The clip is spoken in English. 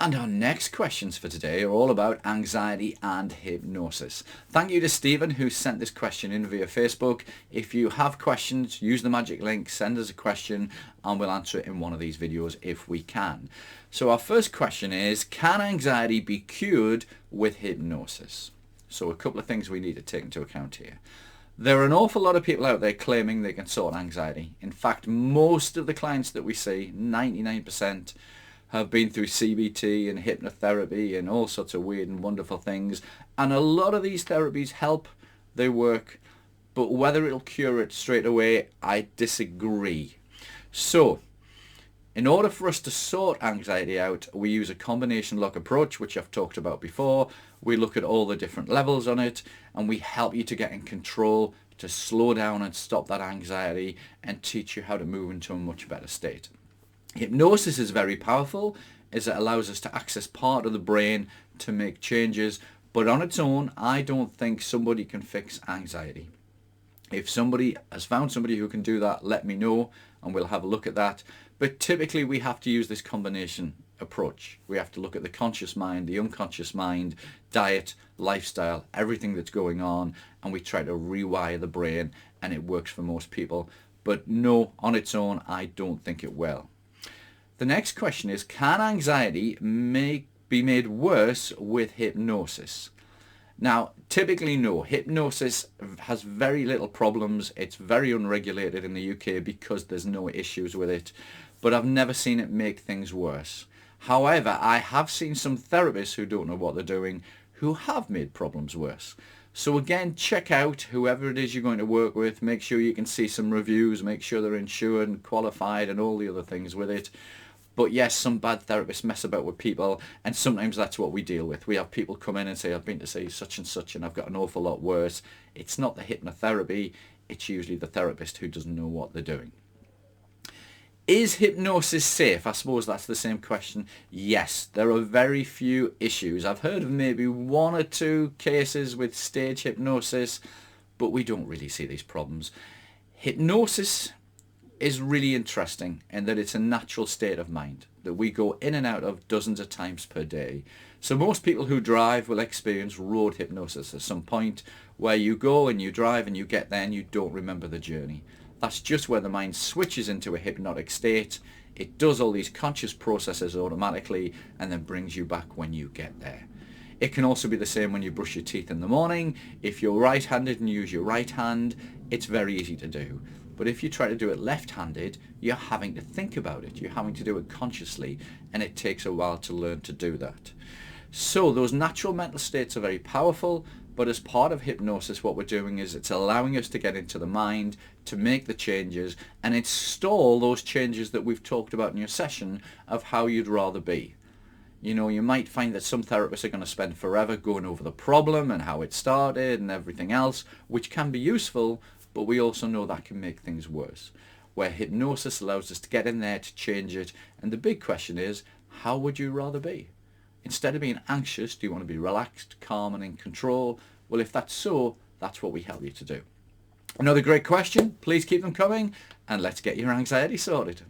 And our next questions for today are all about anxiety and hypnosis. Thank you to Stephen who sent this question in via Facebook. If you have questions, use the magic link, send us a question and we'll answer it in one of these videos if we can. So our first question is, can anxiety be cured with hypnosis? So a couple of things we need to take into account here. There are an awful lot of people out there claiming they can sort anxiety. In fact, most of the clients that we see, 99%, have been through CBT and hypnotherapy and all sorts of weird and wonderful things. And a lot of these therapies help, they work, but whether it'll cure it straight away, I disagree. So, in order for us to sort anxiety out, we use a combination lock approach, which I've talked about before. We look at all the different levels on it, and we help you to get in control, to slow down and stop that anxiety, and teach you how to move into a much better state. Hypnosis is very powerful as it allows us to access part of the brain to make changes, but on its own, I don't think somebody can fix anxiety. If somebody has found somebody who can do that, let me know and we'll have a look at that. But typically we have to use this combination approach. We have to look at the conscious mind, the unconscious mind, diet, lifestyle, everything that's going on, and we try to rewire the brain, and it works for most people. But no, on its own, I don't think it will. The next question is, can anxiety be made worse with hypnosis? Now, typically no. Hypnosis has very little problems. It's very unregulated in the UK because there's no issues with it. But I've never seen it make things worse. However, I have seen some therapists who don't know what they're doing who have made problems worse. So again, check out whoever it is you're going to work with. Make sure you can see some reviews. Make sure they're insured and qualified and all the other things with it. But yes, some bad therapists mess about with people, and sometimes that's what we deal with. We have people come in and say, I've been to see such and such and I've got an awful lot worse. It's not the hypnotherapy, it's usually the therapist who doesn't know what they're doing. Is hypnosis safe? I suppose that's the same question. Yes, there are very few issues. I've heard of maybe 1 or 2 cases with stage hypnosis, but we don't really see these problems. Hypnosis is really interesting in that it's a natural state of mind that we go in and out of dozens of times per day. So most people who drive will experience road hypnosis at some point where you go and you drive and you get there and you don't remember the journey. That's just where the mind switches into a hypnotic state. It does all these conscious processes automatically and then brings you back when you get there. It can also be the same when you brush your teeth in the morning. If you're right-handed and use your right hand, it's very easy to do. But if you try to do it left-handed, you're having to think about it. You're having to do it consciously, and it takes a while to learn to do that. So those natural mental states are very powerful, but as part of hypnosis, what we're doing is it's allowing us to get into the mind, to make the changes, and install those changes that we've talked about in your session of how you'd rather be. You know, you might find that some therapists are going to spend forever going over the problem and how it started and everything else, which can be useful, but we also know that can make things worse. Where hypnosis allows us to get in there to change it, and the big question is, how would you rather be? Instead of being anxious, do you want to be relaxed, calm and in control? Well, if that's so, that's what we help you to do. Another great question. Please keep them coming, and let's get your anxiety sorted.